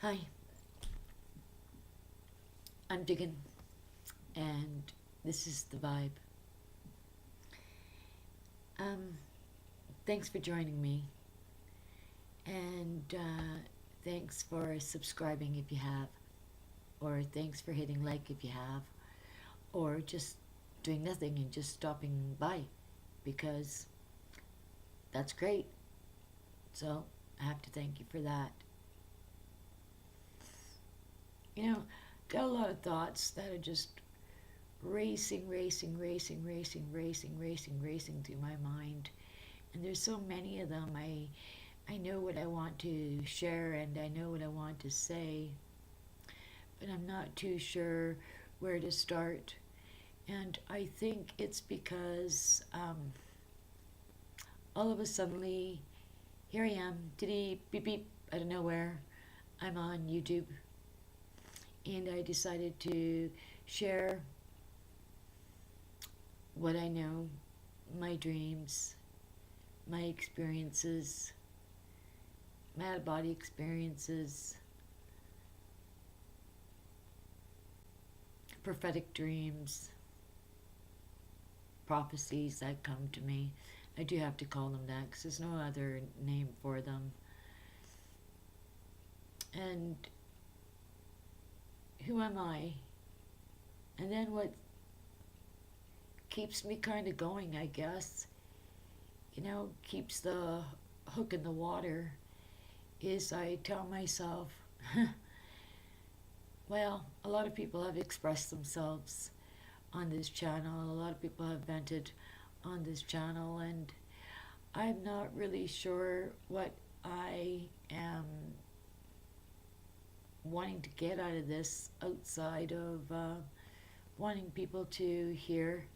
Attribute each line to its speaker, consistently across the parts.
Speaker 1: Hi, I'm Diggin, and this is The Vibe. Um, Thanks for joining me, and thanks for subscribing if you have, or thanks for hitting like if you have, or just doing nothing and just stopping by, because that's great. So I have to thank you for that. Got a lot of thoughts that are just racing through my mind. And there's so many of them. I know what I want to share and I know what I want to say, but I'm not too sure where to start. And I think it's because all of a suddenly, here I am, diddy beep beep, out of nowhere. I'm on YouTube, and I decided to share what I know, my dreams, my experiences, my out of body experiences, prophetic dreams, prophecies that come to me. I do have to call them that because there's no other name for them. And who am I? And then what keeps me kind of going, I guess, keeps the hook in the water, is I tell myself, well, a lot of people have expressed themselves on this channel, a lot of people have vented on this channel, and I'm not really sure what I am wanting to get out of this outside of wanting people to hear.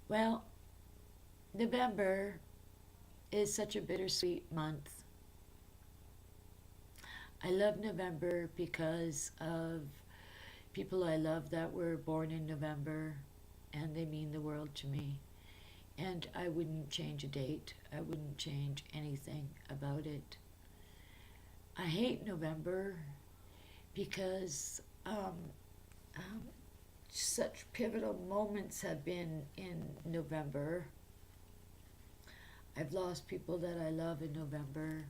Speaker 1: Well, November is such a bittersweet month. I love November because of people I love that were born in November, and they mean the world to me. And I wouldn't change a date, I wouldn't change anything about it. I hate November because um, such pivotal moments have been in November. I've lost people that I love in November.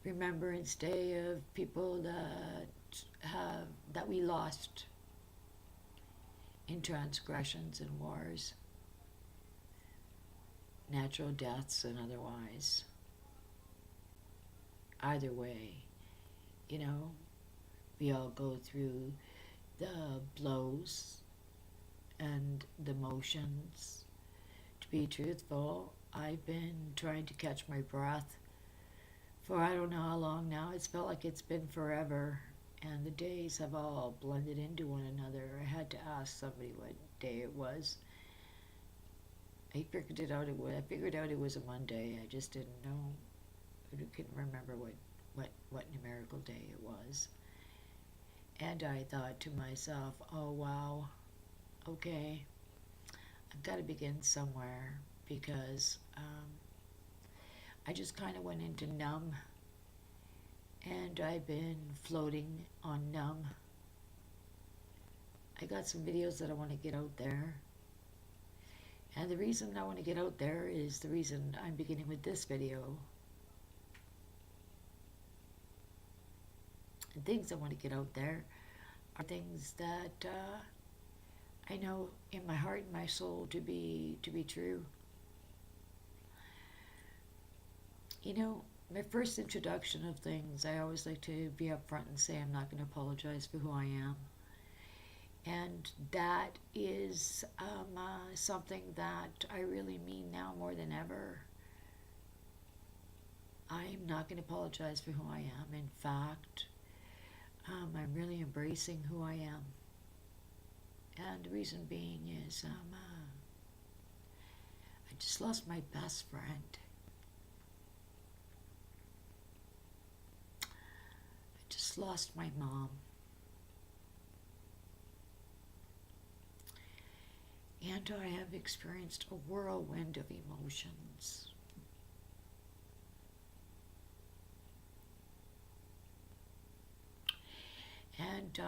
Speaker 1: Remembrance Day of people that we lost in transgressions and wars, natural deaths and otherwise. Either way, you know, we all go through the blows and the motions. To be truthful, I've been trying to catch my breath for I don't know how long now. It's felt like it's been forever, and the days have all blended into one another. I had to ask somebody what day it was. I figured out it was a Monday. I just didn't know. I couldn't remember what numerical day it was. And I thought to myself, oh wow, okay, I've got to begin somewhere because I just kind of went into numb, and I've been floating on numb. I got some videos that I want to get out there, and the reason I want to get out there is the reason I'm beginning with this video. And things I want to get out there are things that I know in my heart and my soul to be true. My first introduction of things, I always like to be upfront and say I'm not going to apologize for who I am. And that is something that I really mean now more than ever. I'm not going to apologize for who I am. In fact, I'm really embracing who I am. And the reason being is I just lost my best friend. I just lost my mom. And I have experienced a whirlwind of emotions. And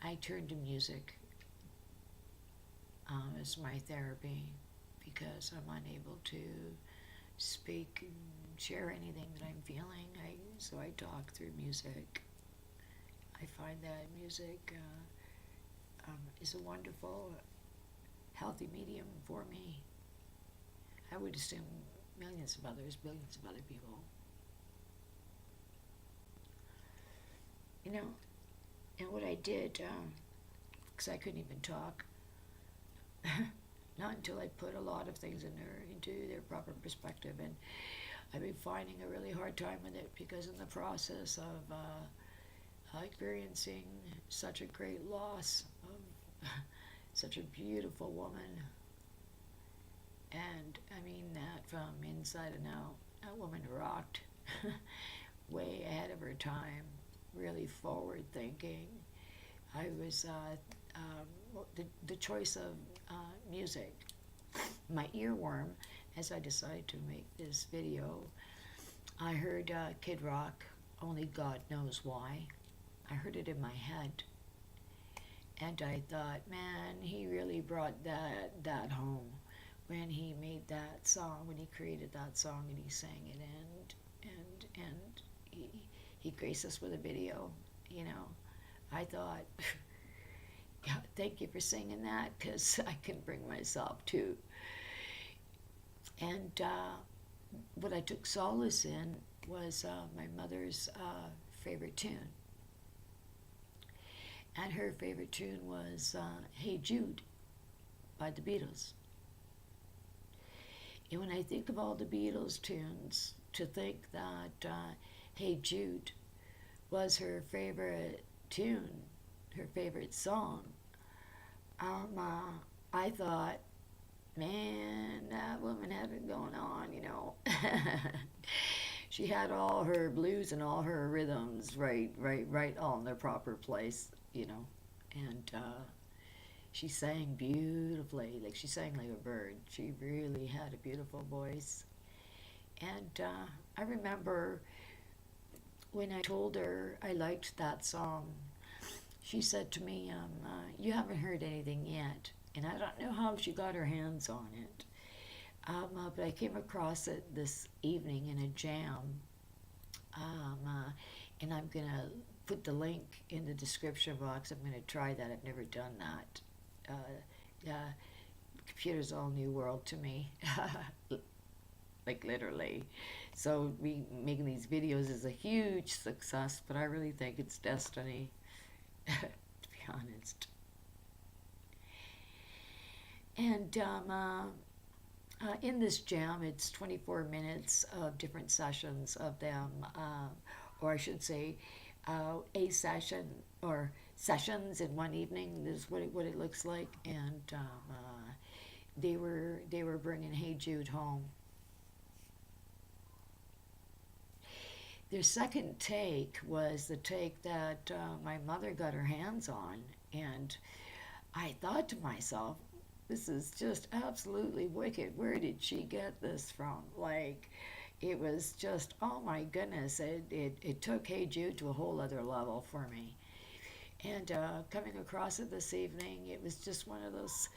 Speaker 1: I turned to music as my therapy because I'm unable to speak and share anything that I'm feeling. So I talk through music. I find that music is a wonderful, healthy medium for me. I would assume millions of others, billions of other people. You know, and what I did, because I couldn't even talk, not until I put a lot of things into their proper perspective. And I've been finding a really hard time with it because in the process of experiencing such a great loss of such a beautiful woman, and I mean that from inside and out, that woman rocked way ahead of her time, really forward thinking. I was the choice of music, my earworm, as I decided to make this video. I heard Kid Rock, Only God Knows Why. I heard it in my head, and I thought, man, he really brought that home when he made that song, when he created that song and he sang it, and he graced us with a video. You know, I thought, God, thank you for singing that, because I can bring myself to. And what I took solace in was my mother's favorite tune. And her favorite tune was Hey Jude by the Beatles. And when I think of all the Beatles tunes, to think that Hey Jude was her favorite tune, her favorite song, I thought, man, that woman had it going on, you know. She had all her blues and all her rhythms right all in their proper place, you know. And she sang beautifully, like she sang like a bird. She really had a beautiful voice. And I remember when I told her I liked that song, she said to me, you haven't heard anything yet. And I don't know how she got her hands on it. But I came across it this evening in a jam. And I'm going to put the link in the description box. I'm going to try that. I've never done that. Computer's all new world to me. Like literally. So me making these videos is a huge success, but I really think it's destiny, to be honest. And in this jam, it's 24 minutes of different sessions of them, or I should say, a session or sessions in one evening. This is what it looks like, and they were bringing Hey Jude home. Their second take was the take that my mother got her hands on, and I thought to myself, this is just absolutely wicked. Where did she get this from? Like, it was just, oh my goodness, it took Hey Jude to a whole other level for me. And coming across it this evening, it was just one of those,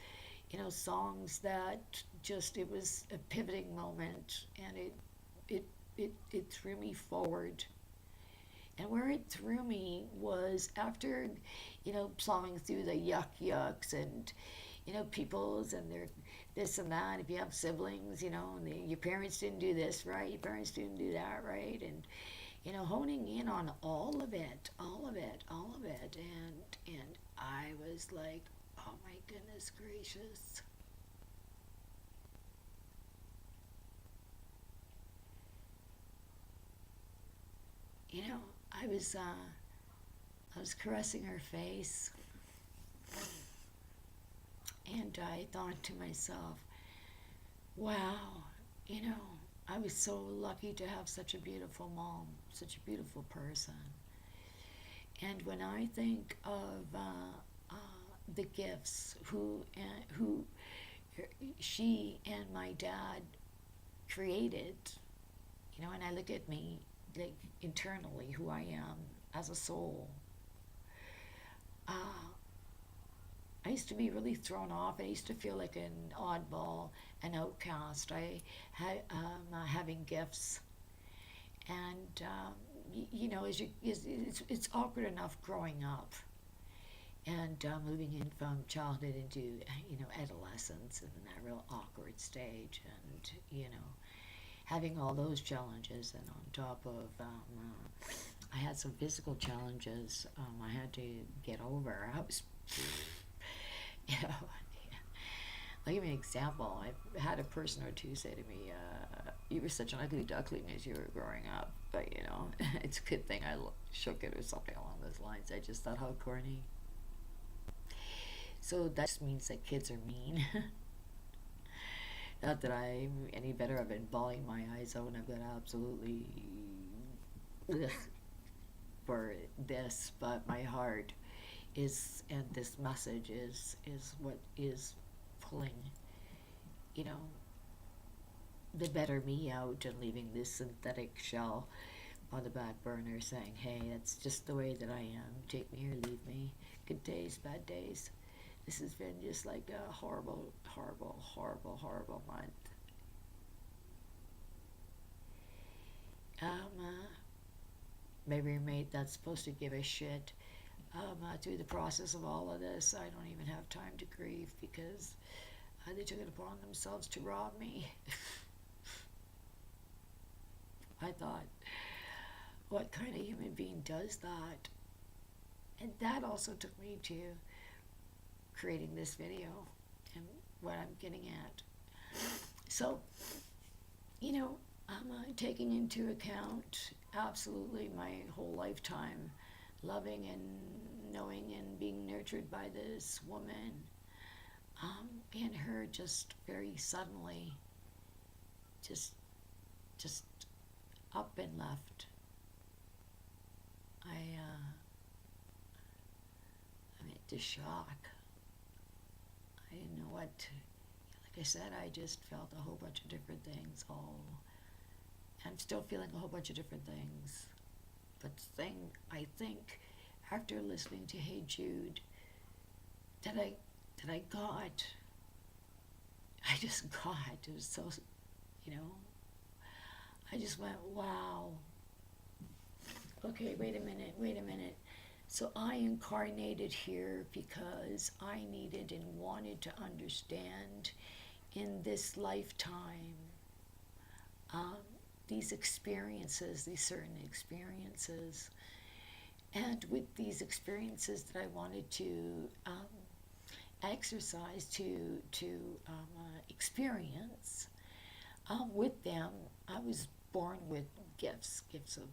Speaker 1: you know, songs that just, it was a pivoting moment, and it threw me forward. And where it threw me was after, you know, plowing through the yucks and, you know, peoples and their this and that. If you have siblings, you know, and your parents didn't do this right, your parents didn't do that right, and, you know, honing in on all of it, and I was like, oh my goodness gracious. You know, I was caressing her face, and I thought to myself, wow, you know, I was so lucky to have such a beautiful mom, such a beautiful person. And when I think of the gifts who she and my dad created, you know, and I look at me like internally who I am as a soul. Uh, I used to be really thrown off. I used to feel like an oddball, an outcast. I had having gifts, and you know, it's awkward enough growing up and moving in from childhood into you know adolescence and that real awkward stage, and you know having all those challenges, and on top of I had some physical challenges I had to get over. I was, you know, I'll give you an example. I had a person or two say to me, "You were such an ugly duckling as you were growing up," but you know, it's a good thing I shook it or something along those lines. I just thought how corny. So that just means that kids are mean. Not that I'm any better. I've been bawling my eyes out, and I've got absolutely ugh, for this, but my heart is, and this message is what is pulling, you know, the better me out and leaving this synthetic shell on the back burner, saying, "Hey, that's just the way that I am. Take me or leave me. Good days, bad days." This has been just like a horrible, horrible, horrible, horrible month. My roommate that's supposed to give a shit through the process of all of this, I don't even have time to grieve because they took it upon themselves to rob me. I thought, what kind of human being does that? And that also took me to creating this video and what I'm getting at. So, you know, I'm taking into account absolutely my whole lifetime, loving and knowing and being nurtured by this woman, and her just very suddenly, just, just up and left. I'm into shock. I didn't know what to, like I said, I just felt a whole bunch of different things. I'm still feeling a whole bunch of different things. But the thing I think after listening to Hey Jude that I got, I just got, it was so, you know, I just went, wow. Okay, wait a minute. So I incarnated here because I needed and wanted to understand in this lifetime these experiences, these certain experiences. And with these experiences that I wanted to exercise, to experience, with them, I was born with gifts of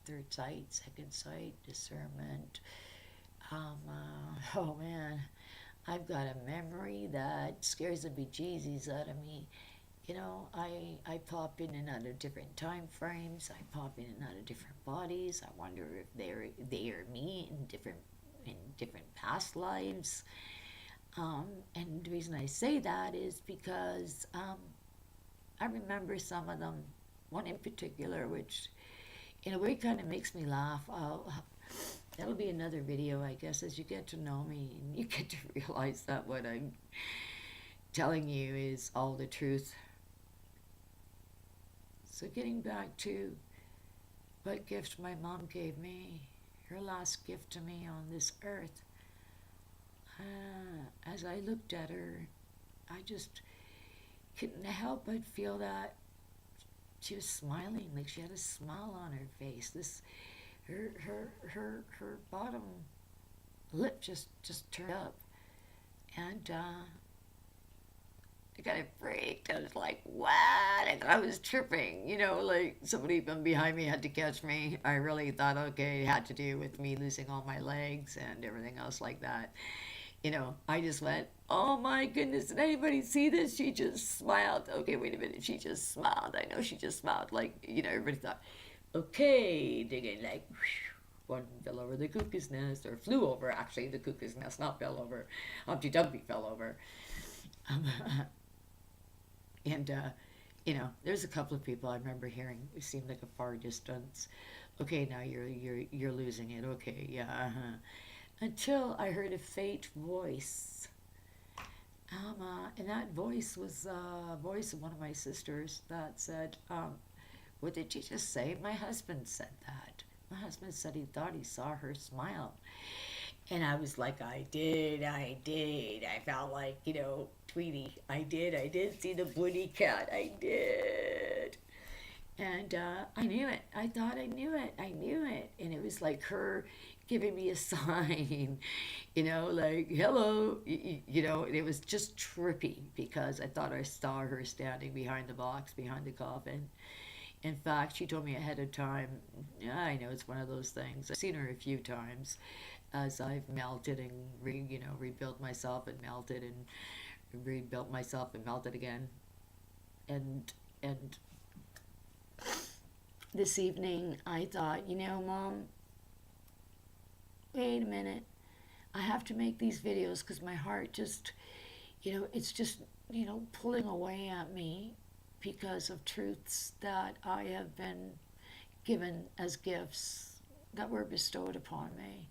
Speaker 1: third sight, second sight, discernment. Oh man, I've got a memory that scares the bejesus out of me. You know, I pop in and out of different time frames. I pop in and out of different bodies. I wonder if they are me in different past lives. And the reason I say that is because I remember some of them. One in particular, which in a way kind of makes me laugh. That'll be another video, I guess, as you get to know me and you get to realize that what I'm telling you is all the truth. So getting back to what gift my mom gave me, her last gift to me on this earth, as I looked at her, I just couldn't help but feel that she was smiling, like she had a smile on her face. Her bottom lip just turned up, and I kind of freaked. I was like, "What?" I thought I was tripping. You know, like somebody from behind me had to catch me. I really thought, okay, it had to do with me losing all my legs and everything else like that. You know, I just went, "Oh my goodness, did anybody see this?" She just smiled. Okay, wait a minute. She just smiled. I know she just smiled. Like, you know, everybody thought, okay, they're going like, whew. One fell over the cuckoo's nest, or flew over actually the cuckoo's nest, not fell over. Humpty Dumpty fell over. Um, and there's a couple of people I remember hearing. It seemed like a far distance. Okay, now you're losing it. Okay, yeah, until I heard a faint voice. And that voice was a voice of one of my sisters that said, "What did you just say?" My husband said that. My husband said he thought he saw her smile. And I was like, I did, I did. I felt like, Tweety, I did see the Woody cat, I did. And I knew it. I thought I knew it. I knew it. And it was like her giving me a sign, like, hello, and it was just trippy because I thought I saw her standing behind the box, behind the coffin. In fact, she told me ahead of time. Yeah, I know it's one of those things. I've seen her a few times as I've melted and rebuilt myself and melted and rebuilt myself and melted again. And this evening I thought, Mom, wait a minute. I have to make these videos because my heart just, it's just, pulling away at me because of truths that I have been given as gifts that were bestowed upon me.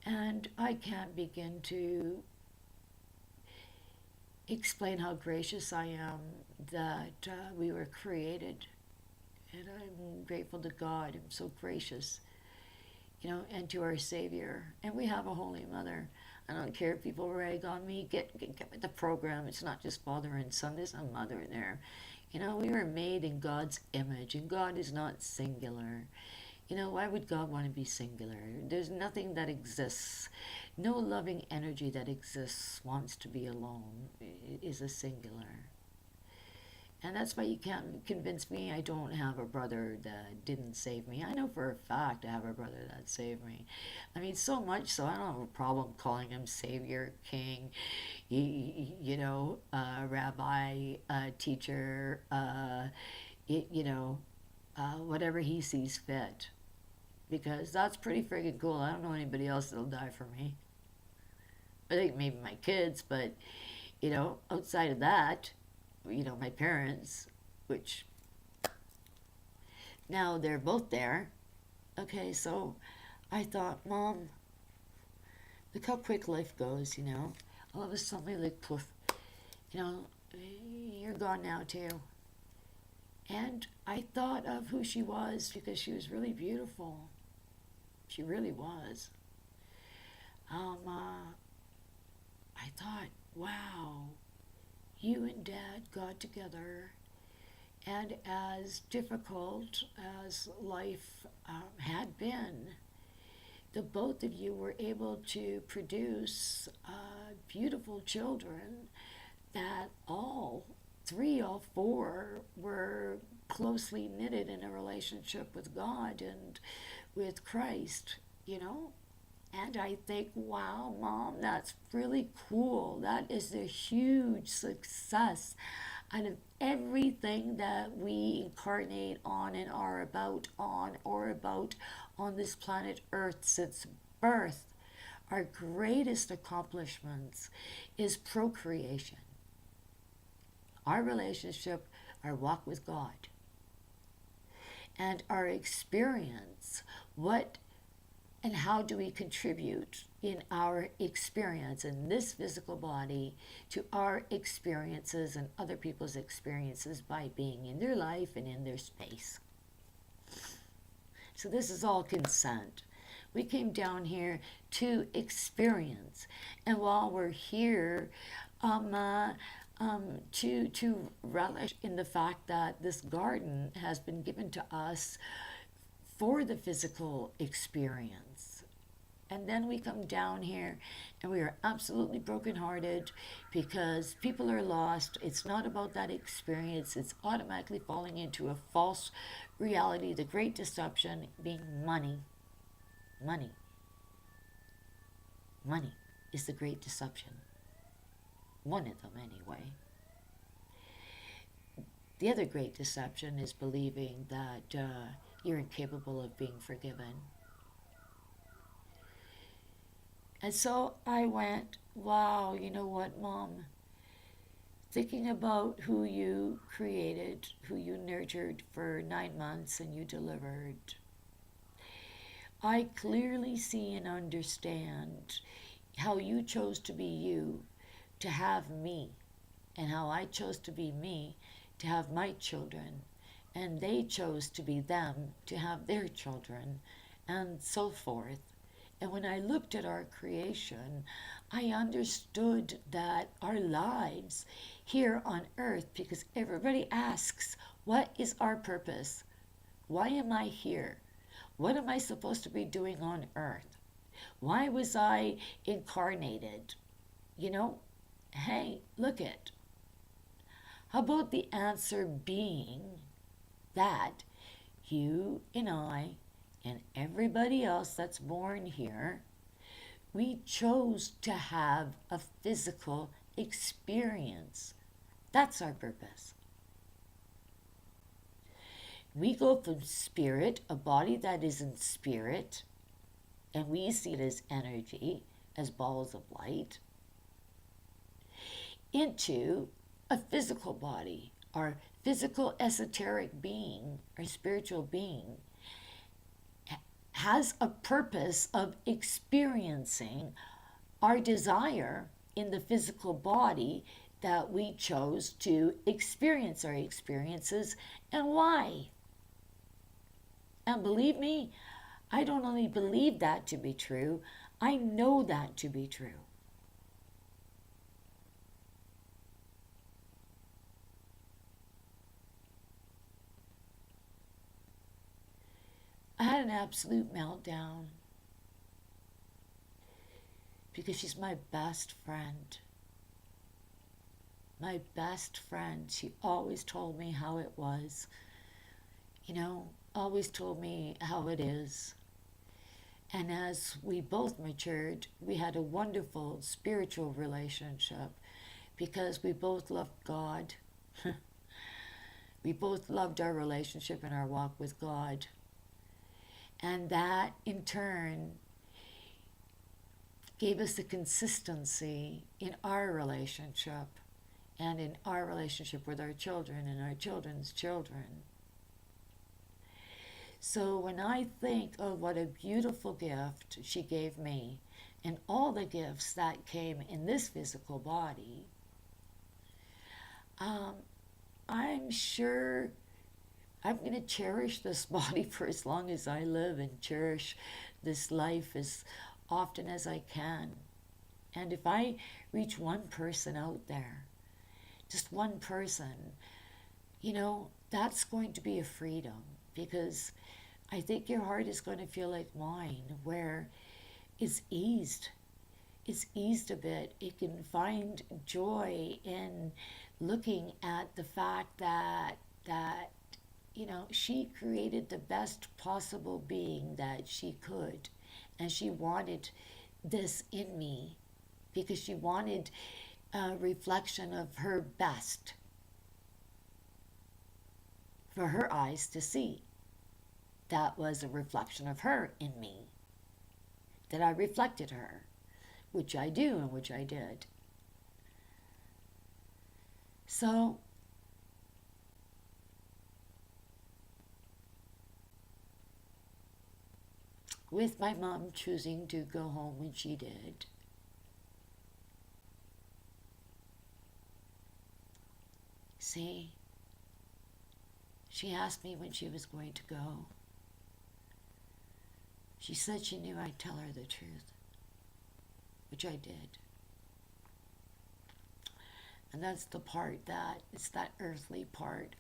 Speaker 1: And I can't begin to explain how gracious I am that we were created. And I'm grateful to God. I'm so gracious, and to our Savior. And we have a Holy Mother. I don't care if people rag on me. Get with the program. It's not just father and son. There's a mother there. We were made in God's image, and God is not singular. Why would God want to be singular? There's nothing that exists. No loving energy that exists wants to be alone. It is a singular. And that's why you can't convince me I don't have a brother that didn't save me. I know for a fact I have a brother that saved me. I mean, so much so I don't have a problem calling him Savior, King, Rabbi, teacher, whatever he sees fit. Because that's pretty friggin' cool. I don't know anybody else that'll die for me. I think maybe my kids, but, outside of that, my parents, which now they're both there. Okay, so I thought, Mom, look how quick life goes, All of a sudden, like, poof, you're gone now too. And I thought of who she was because she was really beautiful. She really was. I thought, wow, you and Dad got together, and as difficult as life had been, the both of you were able to produce beautiful children that all four were closely knitted in a relationship with God and with Christ, And I think, wow, Mom, that's really cool. That is a huge success out of everything that we incarnate on and are about on this planet Earth since birth. Our greatest accomplishments is procreation. Our relationship, our walk with God, and our experience. What and how do we contribute in our experience in this physical body to our experiences and other people's experiences by being in their life and in their space? So this is all consent. We came down here to experience, and while we're here, to relish in the fact that this garden has been given to us for the physical experience. And then we come down here and we are absolutely brokenhearted because people are lost. It's not about that experience. It's automatically falling into a false reality. The great deception being money. Money. Money is the great deception. One of them, anyway. The other great deception is believing that you're incapable of being forgiven. And so I went, wow, you know what, Mom? Thinking about who you created, who you nurtured for 9 months and you delivered, I clearly see and understand how you chose to be you, to have me, and how I chose to be me, to have my children, and they chose to be them, to have their children, and so forth. And when I looked at our creation, I understood that our lives here on earth, because everybody asks, what is our purpose? Why am I here? What am I supposed to be doing on earth? Why was I incarnated? You know, hey, look it. How about the answer being that you and I and everybody else that's born here, we chose to have a physical experience. That's our purpose. We go from spirit, a body that is in spirit, and we see it as energy, as balls of light, into a physical body. Our physical esoteric being, our spiritual being, has a purpose of experiencing our desire in the physical body that we chose to experience our experiences and why. And believe me, I don't only believe that to be true, I know that to be true. I had an absolute meltdown because she's my best friend. My best friend. She always told me how it was. You know, always told me how it is. And as we both matured, we had a wonderful spiritual relationship because we both loved God. We both loved our relationship and our walk with God. And that, in turn, gave us a consistency in our relationship and in our relationship with our children and our children's children. So when I think of what a beautiful gift she gave me and all the gifts that came in this physical body, um, I'm sure I'm going to cherish this body for as long as I live and cherish this life as often as I can. And if I reach one person out there, just one person, you know, that's going to be a freedom because I think your heart is going to feel like mine, where it's eased. It's eased a bit. It can find joy in looking at the fact that you know, she created the best possible being that she could. And she wanted this in me because she wanted a reflection of her best for her eyes to see. That was a reflection of her in me, that I reflected her, which I do and which I did. So, with my mom choosing to go home when she did, see, she asked me when she was going to go. She said she knew I'd tell her the truth, which I did. And that's the part that, it's that earthly part.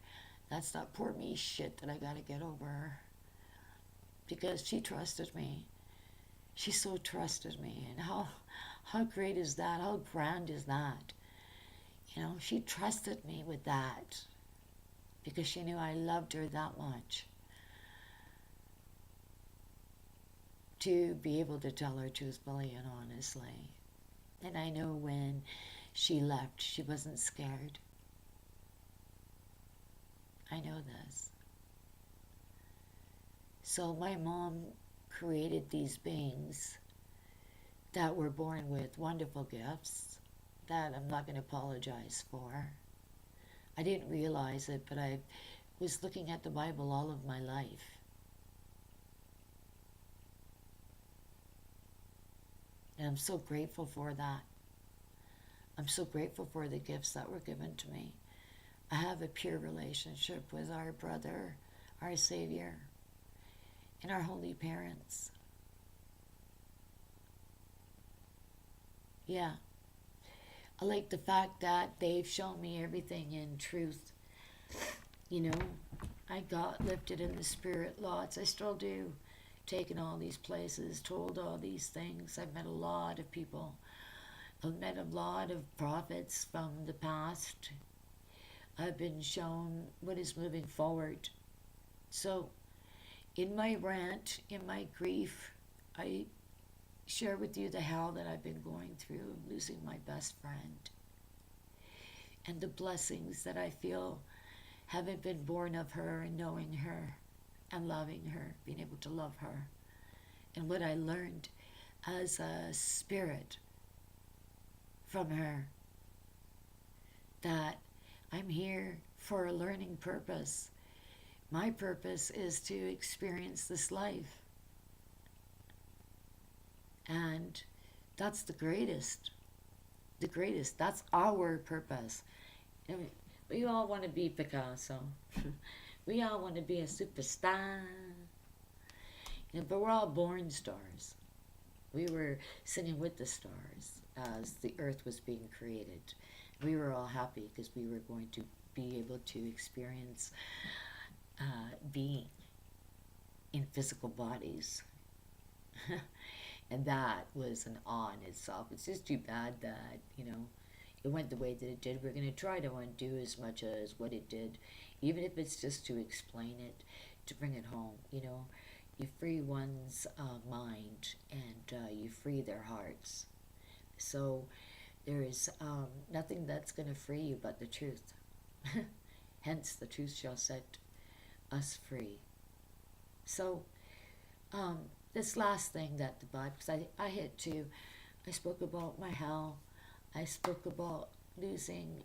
Speaker 1: That's that poor me shit that I gotta get over. Because she trusted me. She so trusted me. And how great is that? How grand is that? You know, she trusted me with that. Because she knew I loved her that much. To be able to tell her truthfully and honestly. And I know when she left, she wasn't scared. I know this. So my mom created these beings that were born with wonderful gifts that I'm not going to apologize for. I didn't realize it, but I was looking at the Bible all of my life. And I'm so grateful for that. I'm so grateful for the gifts that were given to me. I have a pure relationship with our brother, our Savior, and our holy parents. Yeah. I like the fact that they've shown me everything in truth. You know, I got lifted in the spirit lots. I still do. Taken all these places, told all these things. I've met a lot of people. I've met a lot of prophets from the past. I've been shown what is moving forward. So, in my rant, in my grief, I share with you the hell that I've been going through, losing my best friend, and the blessings that I feel having been born of her and knowing her and loving her, being able to love her, and what I learned as a spirit from her, that I'm here for a learning purpose. My purpose is to experience this life. And that's the greatest. The greatest. That's our purpose. I mean, we all want to be Picasso. We all want to be a superstar. But we're all born stars. We were singing with the stars as the earth was being created. We were all happy because we were going to be able to experience being in physical bodies. And that was an awe in itself. It's just too bad that, it went the way that it did. We're going to try to undo as much as what it did, even if it's just to explain it, to bring it home. You free one's mind and you free their hearts. So there is nothing that's going to free you but the truth. Hence, the truth shall set us free. So, this last thing that the Bible, because I had to, I spoke about my hell. I spoke about losing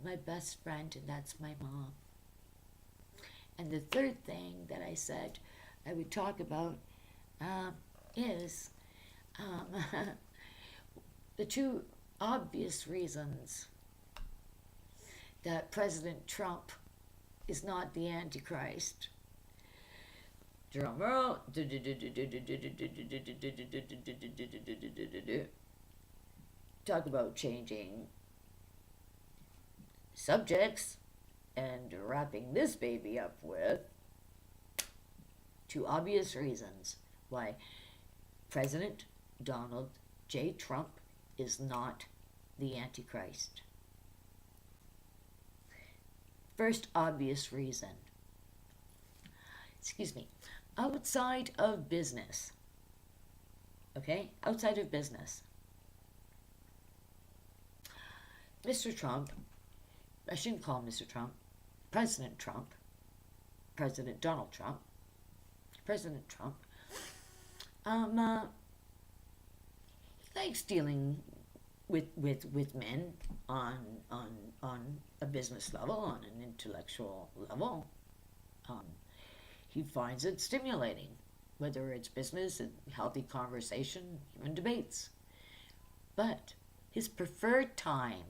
Speaker 1: my best friend, and that's my mom. And the third thing that I said I would talk about is the two obvious reasons that President Trump is not the Antichrist. Drum roll. Talk about changing subjects and wrapping this baby up with two obvious reasons why President Donald J. Trump is not the Antichrist. First obvious reason. Outside of business. Okay? Outside of business. Mr. Trump, I shouldn't call him Mr. Trump, President Trump, President Donald Trump, President Trump, he likes dealing with men on a business level, on an intellectual level. He finds it stimulating, whether it's business, and healthy conversation, even debates. But his preferred time,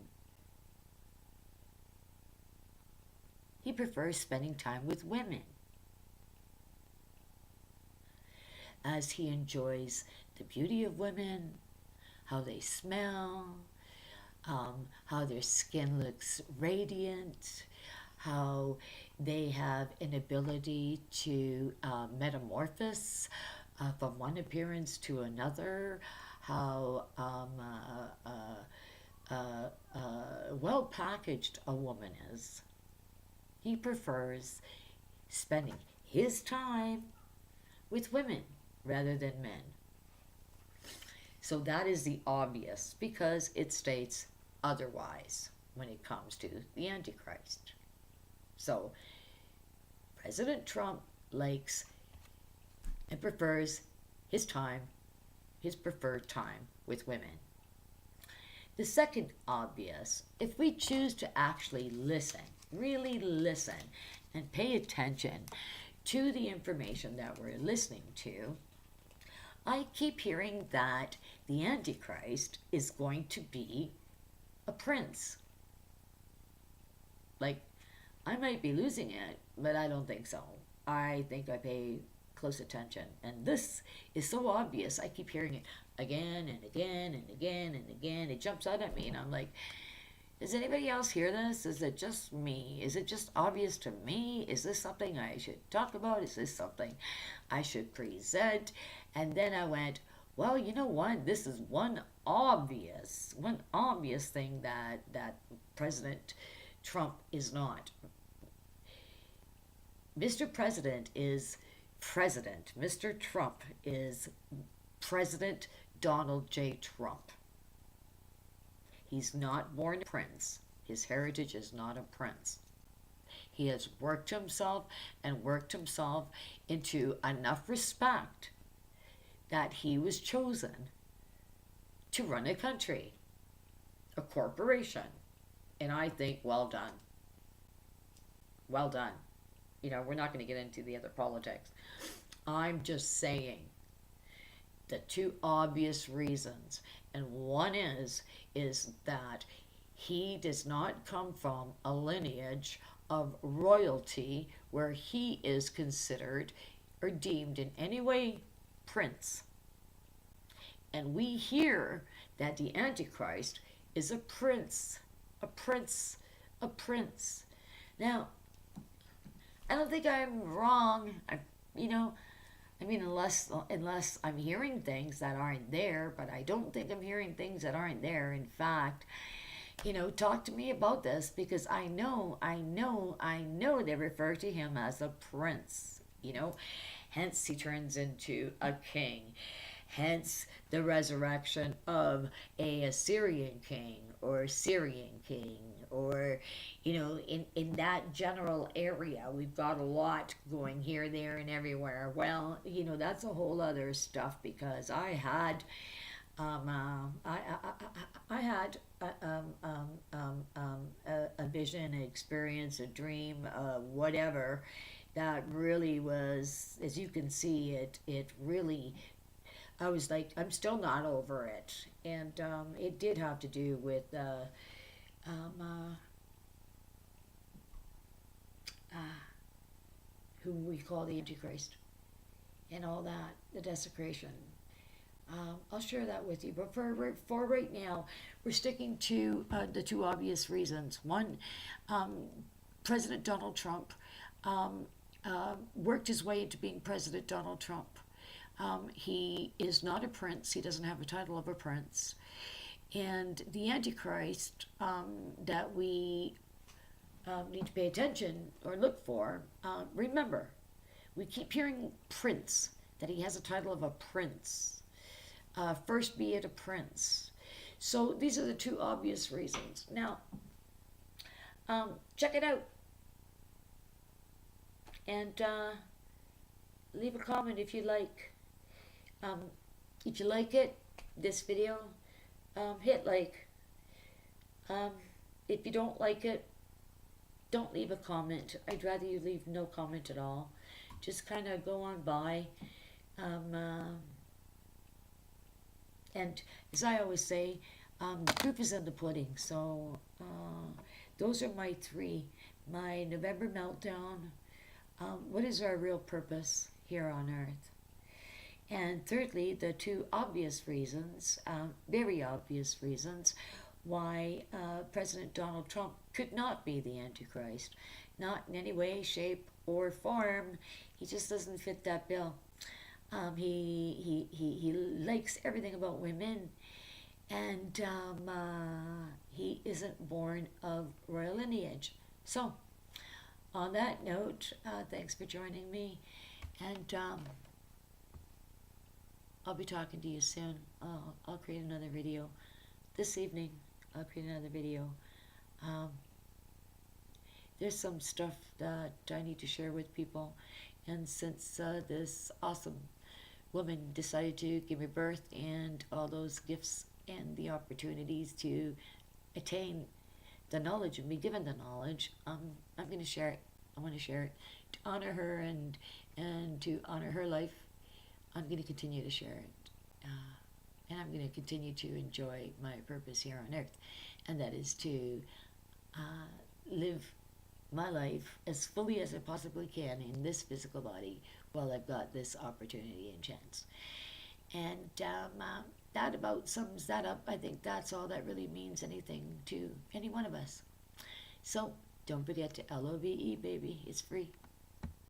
Speaker 1: he prefers spending time with women, as he enjoys the beauty of women, how they smell, how their skin looks radiant, how they have an ability to metamorphose from one appearance to another, how well packaged a woman is. He prefers spending his time with women rather than men. So that is the obvious, because it states otherwise when it comes to the Antichrist. So President Trump likes and prefers his time his preferred time with women. The second obvious, if we choose to actually listen, really listen, and pay attention to the information that we're listening to, I keep hearing that the Antichrist is going to be a prince. Like, I might be losing it, but I don't think so. I think I pay close attention. And this is so obvious. I keep hearing it again and again and again and again. It jumps out at me, and I'm like, does anybody else hear this? Is it just me? Is it just obvious to me? Is this something I should talk about? Is this something I should present? And then I went, well, you know what? This is one obvious thing that President Trump is not. Mr. President is president. Mr. Trump is President Donald J. Trump. He's not born a prince. His heritage is not a prince. He has worked himself into enough respect that he was chosen to run a country, a corporation. And I think, well done. Well done. You know, we're not going to get into the other politics. I'm just saying the two obvious reasons. And one is that he does not come from a lineage of royalty where he is considered or deemed in any way prince. And we hear that the Antichrist is a prince, a prince, a prince. Now, I don't think I'm wrong. Unless I'm hearing things that aren't there, but I don't think I'm hearing things that aren't there. In fact, talk to me about this, because I know they refer to him as a prince, hence he turns into a king, hence the resurrection of a Assyrian king or Syrian king, or in that general area. We've got a lot going here, there, and everywhere. Well, that's a whole other stuff, because I had a vision, an experience, a dream, whatever, that really was, as you can see, it really, I was like, I'm still not over it. And it did have to do with who we call the Antichrist and all that, the desecration. I'll share that with you. But for right now, we're sticking to the two obvious reasons. One, President Donald Trump worked his way into being President Donald Trump. He is not a prince. He doesn't have a title of a prince. And the Antichrist that we need to pay attention or look for, remember, we keep hearing prince, that he has a title of a prince. First be it a prince. So these are the two obvious reasons. Now, check it out. And leave a comment if you like. If you like it, this video, hit like. If you don't like it, don't leave a comment. I'd rather you leave no comment at all. Just kind of go on by. And as I always say, the proof is in the pudding. So those are my three. My November meltdown. What is our real purpose here on earth? And thirdly, the two obvious reasons, very obvious reasons, why President Donald Trump could not be the Antichrist. Not in any way, shape, or form. He just doesn't fit that bill. He likes everything about women, and he isn't born of royal lineage. So, on that note, thanks for joining me, and I'll be talking to you soon. I'll create another video this evening. I'll create another video. There's some stuff that I need to share with people, and since this awesome woman decided to give me birth and all those gifts and the opportunities to attain the knowledge and be given the knowledge, I'm going to share it. I want to share it to honor her and to honor her life. I'm going to continue to share it. And I'm going to continue to enjoy my purpose here on earth, and that is to live my life as fully as I possibly can in this physical body while I've got this opportunity and chance. And that about sums that up. I think that's all that really means anything to any one of us. So don't forget to LOVE, baby. It's free.